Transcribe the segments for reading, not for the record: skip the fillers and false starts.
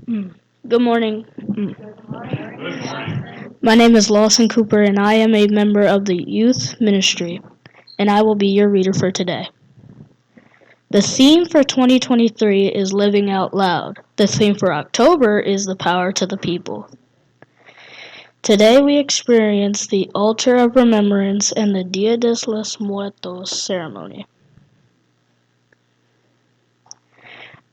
Good morning. My name is Lawson Cooper, and I am a member of the youth ministry, and I will be your reader for today. The theme for 2023 is Living Out Loud. The theme for October is The Power to the People. Today we experience the Altar of Remembrance and the Dia de los Muertos ceremony.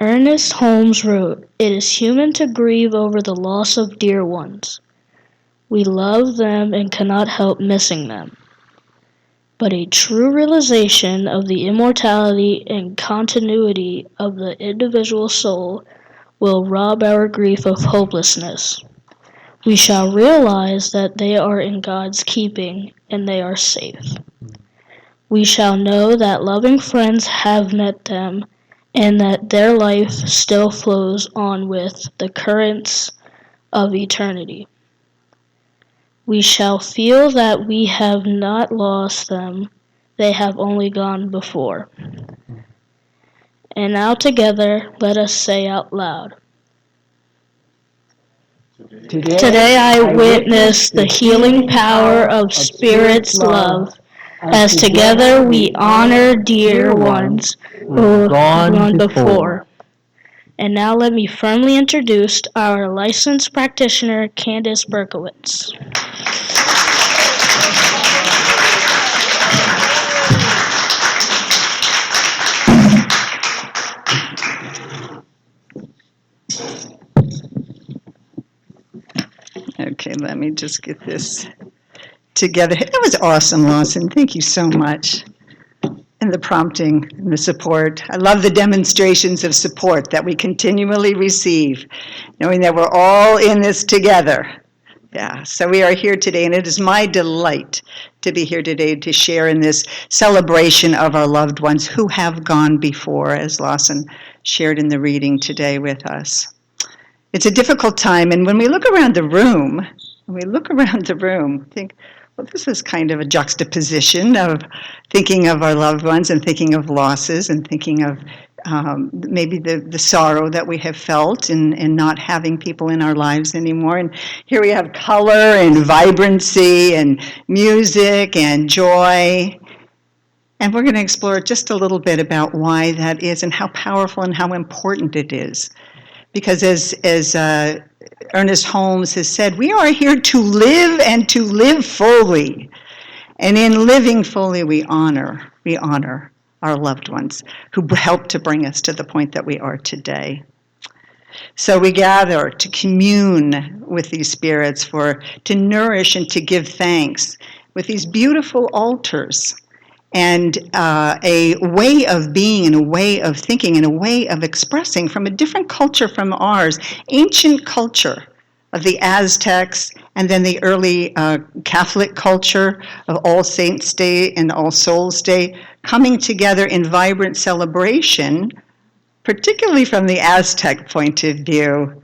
Ernest Holmes wrote, "It is human to grieve over the loss of dear ones. We love them and cannot help missing them. But a true realization of the immortality and continuity of the individual soul will rob our grief of hopelessness. We shall realize that they are in God's keeping and they are safe. We shall know that loving friends have met them and that their life still flows on with the currents of eternity. We shall feel that we have not lost them, they have only gone before." And now together, let us say out loud, Today I witness the healing power of Spirit's love, as together we honor dear ones who have gone before. And now let me firmly introduce our licensed practitioner, Candace Berkowitz. Okay, let me just get this together. That was awesome, Lawson. Thank you so much. And the prompting and the support. I love the demonstrations of support that we continually receive, knowing that we're all in this together. Yeah, so we are here today, and it is my delight to be here today to share in this celebration of our loved ones who have gone before, as Lawson shared in the reading today with us. It's a difficult time, and when we look around the room, think, well, this is kind of a juxtaposition of thinking of our loved ones and thinking of losses and thinking of maybe the sorrow that we have felt in not having people in our lives anymore. And here we have color and vibrancy and music and joy. And we're going to explore just a little bit about why that is and how powerful and how important it is. Because as Ernest Holmes has said, we are here to live and to live fully. And in living fully, we honor our loved ones who helped to bring us to the point that we are today. So we gather to commune with these spirits, to nourish and to give thanks with these beautiful altars and a way of being and a way of thinking and a way of expressing from a different culture from ours, ancient culture of the Aztecs, and then the early Catholic culture of All Saints' Day and All Souls' Day, coming together in vibrant celebration, particularly from the Aztec point of view,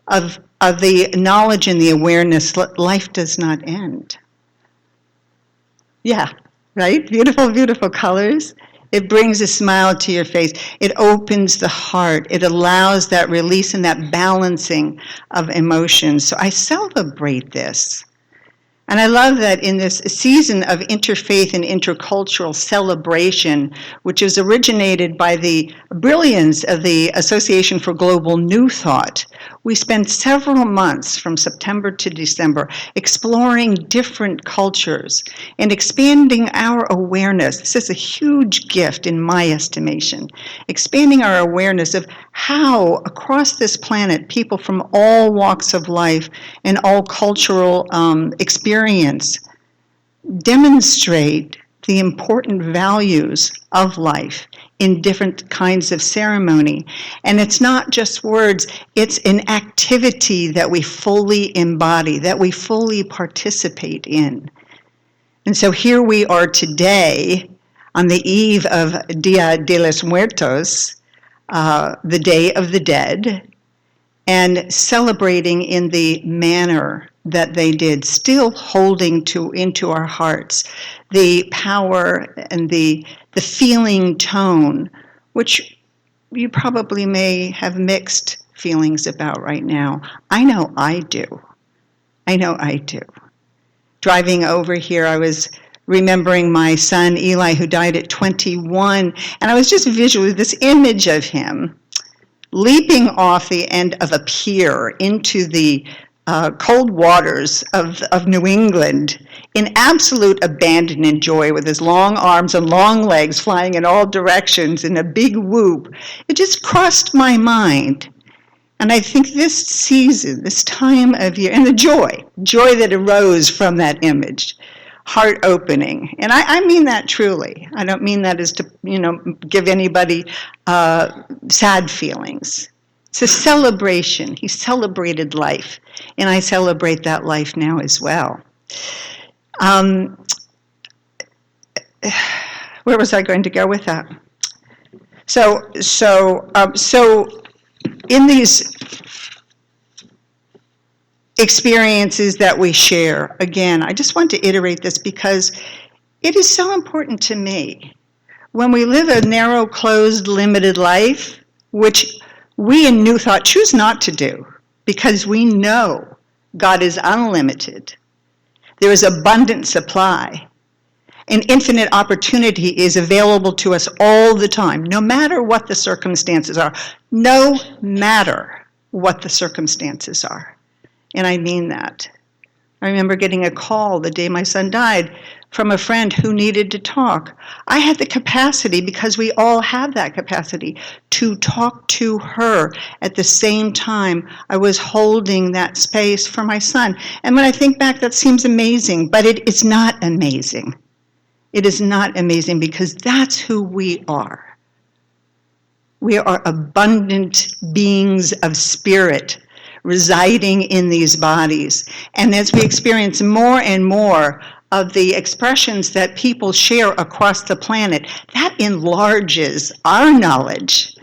of the knowledge and the awareness that life does not end. Yeah. Right? Beautiful, beautiful colors. It brings a smile to your face. It opens the heart. It allows that release and that balancing of emotions. So I celebrate this. And I love that in this season of interfaith and intercultural celebration, which is originated by the brilliance of the Association for Global New Thought, we spend several months from September to December exploring different cultures and expanding our awareness. This is a huge gift in my estimation. Expanding our awareness of how across this planet people from all walks of life and all cultural experience demonstrate the important values of life in different kinds of ceremony. And it's not just words, it's an activity that we fully embody, that we fully participate in. And so here we are today on the eve of Dia de los Muertos, the Day of the Dead, and celebrating in the manner that they did, still holding into our hearts the power and the feeling tone, which you probably may have mixed feelings about right now. I know I do. I know I do. Driving over here, I was remembering my son Eli, who died at 21, and I was just visually this image of him leaping off the end of a pier into the cold waters of New England in absolute abandon and joy, with his long arms and long legs flying in all directions in a big whoop. It just crossed my mind. And I think this season, this time of year, and the joy that arose from that image, heart opening. And I mean that truly. I don't mean that as to, give anybody sad feelings. It's a celebration. He celebrated life, and I celebrate that life now as well. Where was I going to go with that? So in these experiences that we share, again, I just want to iterate this because it is so important to me. When we live a narrow, closed, limited life, which we in New Thought choose not to do, because we know God is unlimited. There is abundant supply. And infinite opportunity is available to us all the time, no matter what the circumstances are. No matter what the circumstances are. And I mean that. I remember getting a call the day my son died from a friend who needed to talk. I had the capacity, because we all have that capacity, to talk to her at the same time I was holding that space for my son. And when I think back, that seems amazing, but it is not amazing. It is not amazing, because that's who we are. We are abundant beings of spirit residing in these bodies. And as we experience more and more of the expressions that people share across the planet, that enlarges our knowledge,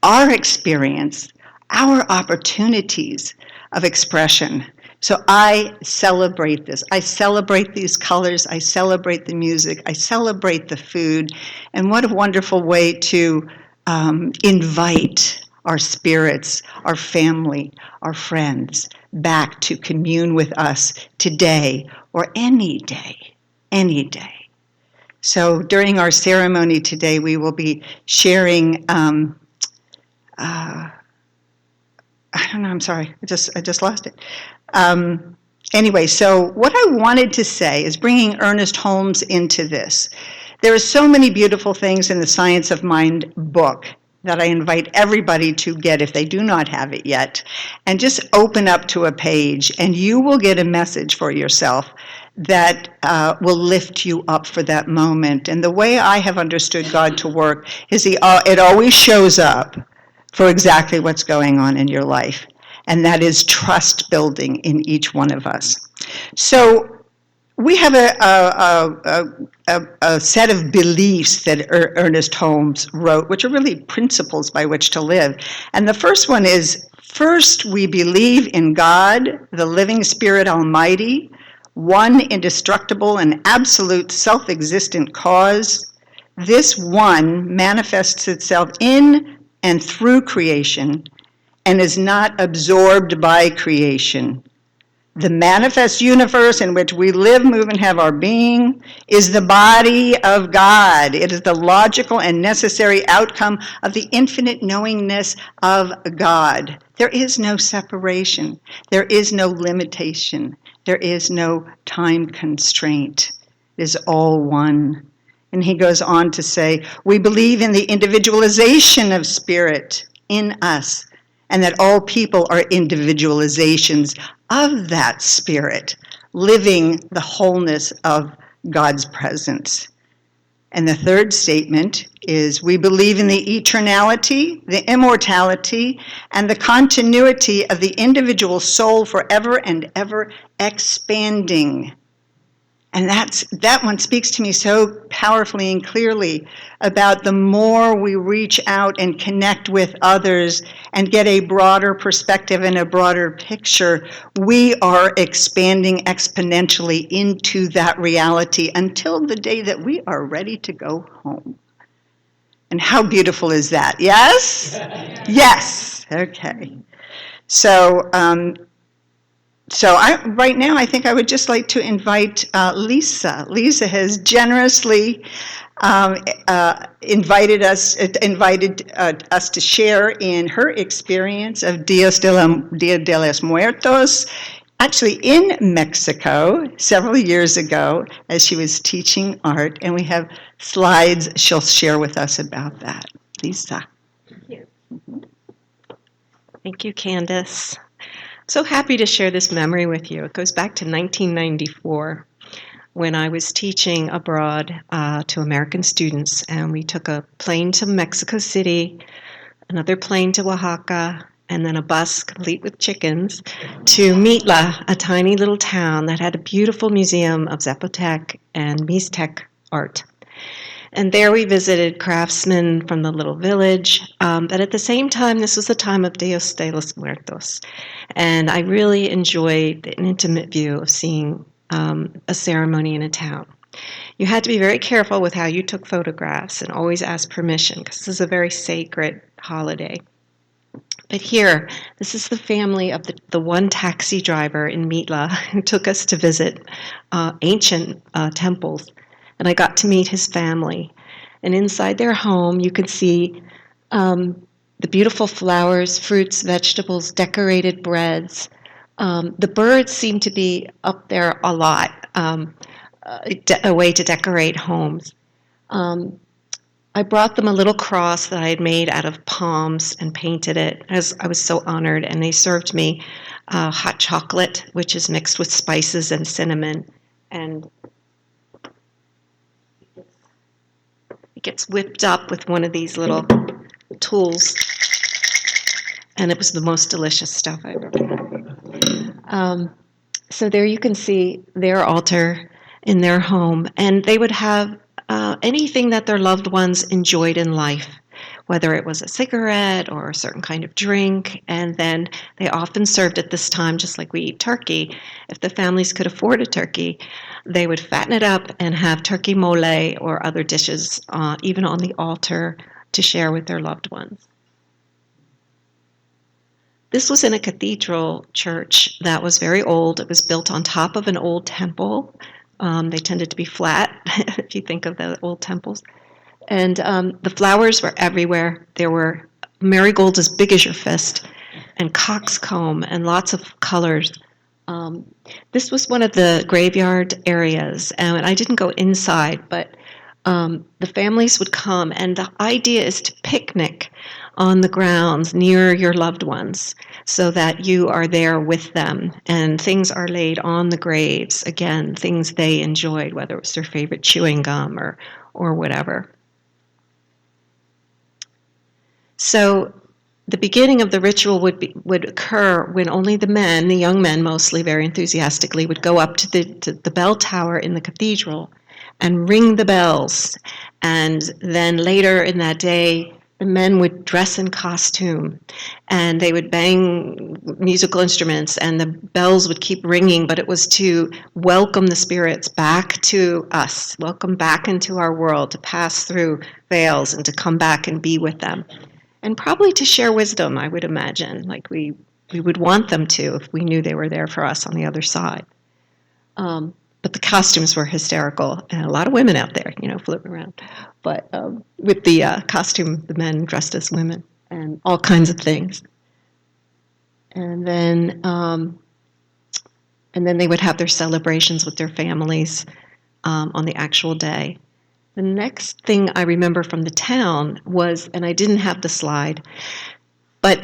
our experience, our opportunities of expression. So I celebrate this. I celebrate these colors. I celebrate the music. I celebrate the food. And what a wonderful way to invite our spirits, our family, our friends back to commune with us today or any day, any day. So during our ceremony today, we will be sharing, I don't know, I'm sorry, I just lost it. Anyway, so what I wanted to say is bringing Ernest Holmes into this. There are so many beautiful things in the Science of Mind book that I invite everybody to get if they do not have it yet, and just open up to a page, and you will get a message for yourself that will lift you up for that moment. And the way I have understood God to work is it always shows up for exactly what's going on in your life, and that is trust building in each one of us. So we have a set of beliefs that Ernest Holmes wrote, which are really principles by which to live. And the first one is, first, we believe in God, the living Spirit Almighty, one indestructible and absolute self-existent cause. This one manifests itself in and through creation and is not absorbed by creation. The manifest universe in which we live, move, and have our being is the body of God. It is the logical and necessary outcome of the infinite knowingness of God. There is no separation. There is no limitation. There is no time constraint. It is all one. And he goes on to say, we believe in the individualization of spirit in us, and that all people are individualizations of that spirit, living the wholeness of God's presence. And the third statement is, we believe in the eternality, the immortality, and the continuity of the individual soul forever and ever expanding. And that one speaks to me so powerfully and clearly about the more we reach out and connect with others and get a broader perspective and a broader picture, we are expanding exponentially into that reality until the day that we are ready to go home. And how beautiful is that? Yes? Yes. Okay. So, right now, I think I would just like to invite Lisa. Lisa has generously invited us to share in her experience of Dia de los Muertos, actually in Mexico several years ago as she was teaching art, and we have slides she'll share with us about that. Lisa. Thank you. Thank you, Candace. So happy to share this memory with you. It goes back to 1994 when I was teaching abroad to American students, and we took a plane to Mexico City, another plane to Oaxaca, and then a bus complete with chickens to Mitla, a tiny little town that had a beautiful museum of Zapotec and Mixtec art. And there we visited craftsmen from the little village. But at the same time, this was the time of Dios de los Muertos. And I really enjoyed an intimate view of seeing a ceremony in a town. You had to be very careful with how you took photographs and always ask permission, because this is a very sacred holiday. But here, this is the family of the one taxi driver in Mitla who took us to visit ancient temples. And I got to meet his family. And inside their home, you could see the beautiful flowers, fruits, vegetables, decorated breads. The birds seem to be up there a lot, a way to decorate homes. I brought them a little cross that I had made out of palms and painted it, as I was so honored. And they served me hot chocolate, which is mixed with spices and cinnamon. And it gets whipped up with one of these little tools. And it was the most delicious stuff I've ever had. So there you can see their altar in their home. And they would have anything that their loved ones enjoyed in life, whether it was a cigarette or a certain kind of drink. And then they often served at this time, just like we eat turkey. If the families could afford a turkey, they would fatten it up and have turkey mole or other dishes, even on the altar, to share with their loved ones. This was in a cathedral church that was very old. It was built on top of an old temple. They tended to be flat, if you think of the old temples. And the flowers were everywhere. There were marigolds as big as your fist, and coxcomb, and lots of colors. This was one of the graveyard areas, and I didn't go inside, but the families would come, and the idea is to picnic on the grounds near your loved ones so that you are there with them, and things are laid on the graves, again, things they enjoyed, whether it was their favorite chewing gum or whatever. So the beginning of the ritual would occur when only the men, the young men mostly very enthusiastically, would go up to the bell tower in the cathedral and ring the bells. And then later in that day, the men would dress in costume, and they would bang musical instruments, and the bells would keep ringing, but it was to welcome the spirits back to us, welcome back into our world, to pass through veils and to come back and be with them. And probably to share wisdom, I would imagine, like we would want them to if we knew they were there for us on the other side. But the costumes were hysterical, and a lot of women out there, floating around. But with the costume, the men dressed as women, and all kinds of things. And then they would have their celebrations with their families on the actual day. The next thing I remember from the town was, and I didn't have the slide, but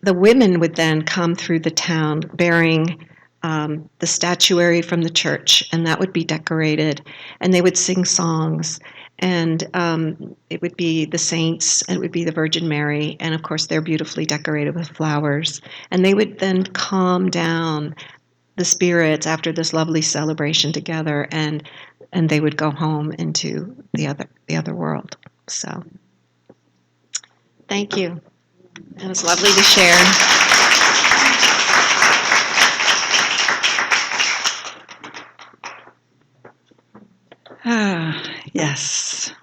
the women would then come through the town bearing the statuary from the church, and that would be decorated, and they would sing songs, and it would be the saints, and it would be the Virgin Mary, and of course they're beautifully decorated with flowers, and they would then calm down the spirits after this lovely celebration together, and they would go home into the other world. So, thank you. It was lovely to share. Yes.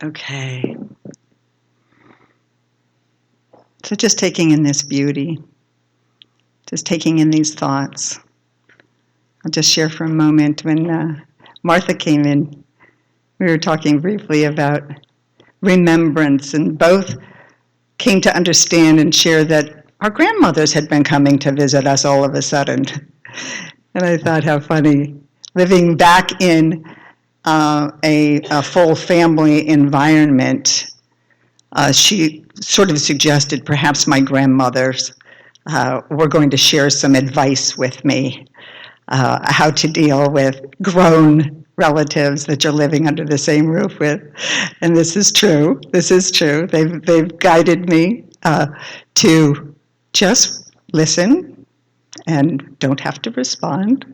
Okay. So just taking in this beauty, just taking in these thoughts. I'll just share for a moment when Martha came in, we were talking briefly about remembrance, and both came to understand and share that our grandmothers had been coming to visit us all of a sudden. And I thought how funny, living back in a full family environment, she sort of suggested perhaps my grandmothers were going to share some advice with me, how to deal with grown relatives that you're living under the same roof with. And this is true. This is true. They've guided me to just listen and don't have to respond.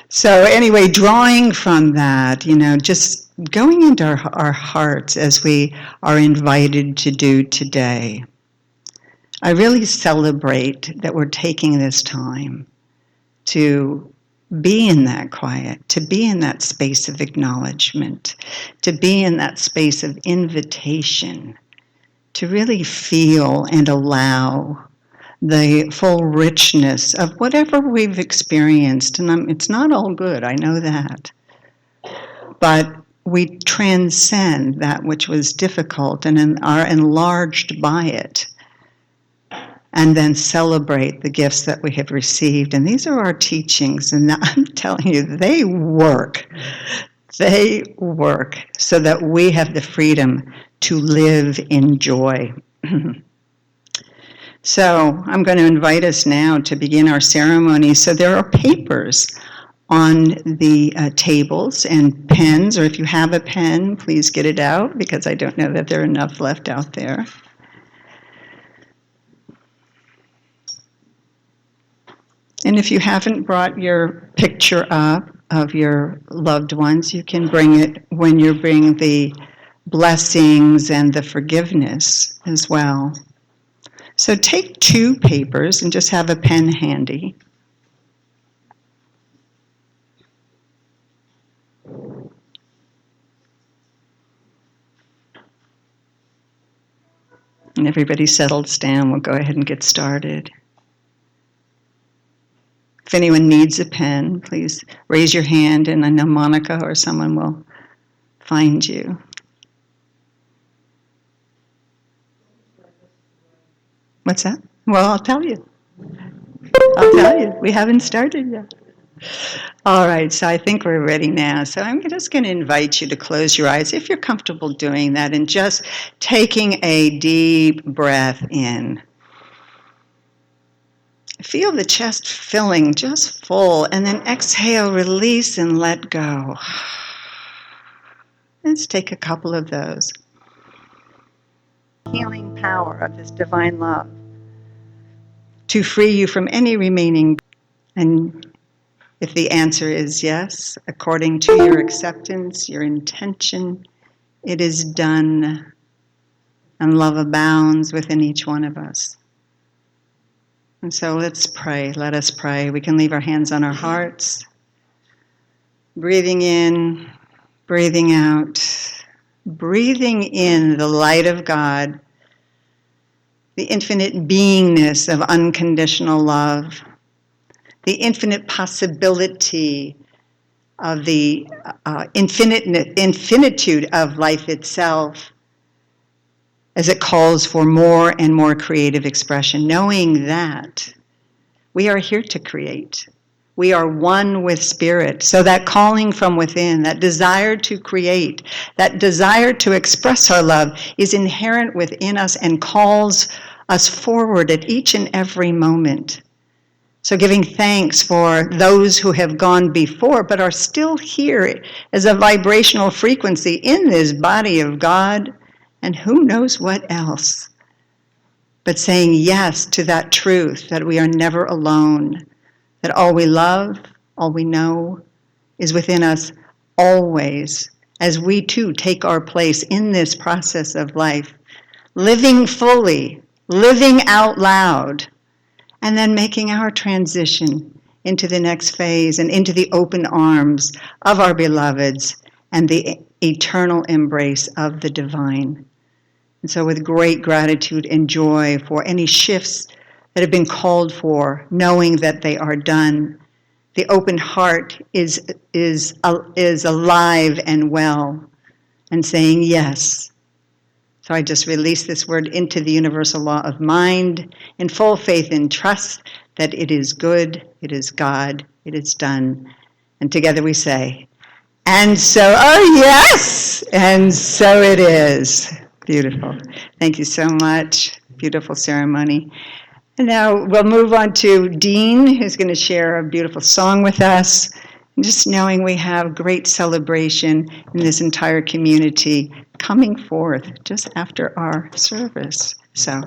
So anyway, drawing from that, just going into our hearts as we are invited to do today. I really celebrate that we're taking this time to be in that quiet, to be in that space of acknowledgement, to be in that space of invitation, to really feel and allow the full richness of whatever we've experienced. And it's not all good, I know that. But we transcend that which was difficult and are enlarged by it, and then celebrate the gifts that we have received. And these are our teachings, and I'm telling you, they work. They work so that we have the freedom to live in joy. So I'm going to invite us now to begin our ceremony. So there are papers on the tables and pens, or if you have a pen, please get it out, because I don't know that there are enough left out there. And if you haven't brought your picture up of your loved ones, you can bring it when you bring the blessings and the forgiveness as well. So take 2 papers and just have a pen handy. And everybody settles down. We'll go ahead and get started. If anyone needs a pen, please raise your hand, and I know Monica or someone will find you. What's that? Well, I'll tell you. We haven't started yet. All right, so I think we're ready now. So I'm just going to invite you to close your eyes if you're comfortable doing that, and just taking a deep breath in. Feel the chest filling, just full, and then exhale, release, and let go. Let's take a couple of those. Healing power of this divine love to free you from any remaining. And if the answer is yes, according to your acceptance, your intention, it is done, and love abounds within each one of us. And so let's pray. Let us pray. We can leave our hands on our hearts. Breathing in, breathing out. Breathing in the light of God, the infinite beingness of unconditional love, the infinite possibility of the infinitude of life itself, as it calls for more and more creative expression, knowing that we are here to create. We are one with Spirit. So that calling from within, that desire to create, that desire to express our love is inherent within us and calls us forward at each and every moment. So giving thanks for those who have gone before but are still here as a vibrational frequency in this body of God, and who knows what else. But saying yes to that truth that we are never alone, that all we love, all we know, is within us always, as we too take our place in this process of life, living fully, living out loud, and then making our transition into the next phase and into the open arms of our beloveds and the eternal embrace of the divine. And so with great gratitude and joy for any shifts that have been called for, knowing that they are done, the open heart is alive and well and saying yes. So I just release this word into the universal law of mind in full faith and trust that it is good, it is God, it is done. And together we say, and so, oh yes, and so it is. Beautiful. Thank you so much. Beautiful ceremony. And now we'll move on to Dean, who's going to share a beautiful song with us. And just knowing we have great celebration in this entire community coming forth just after our service. So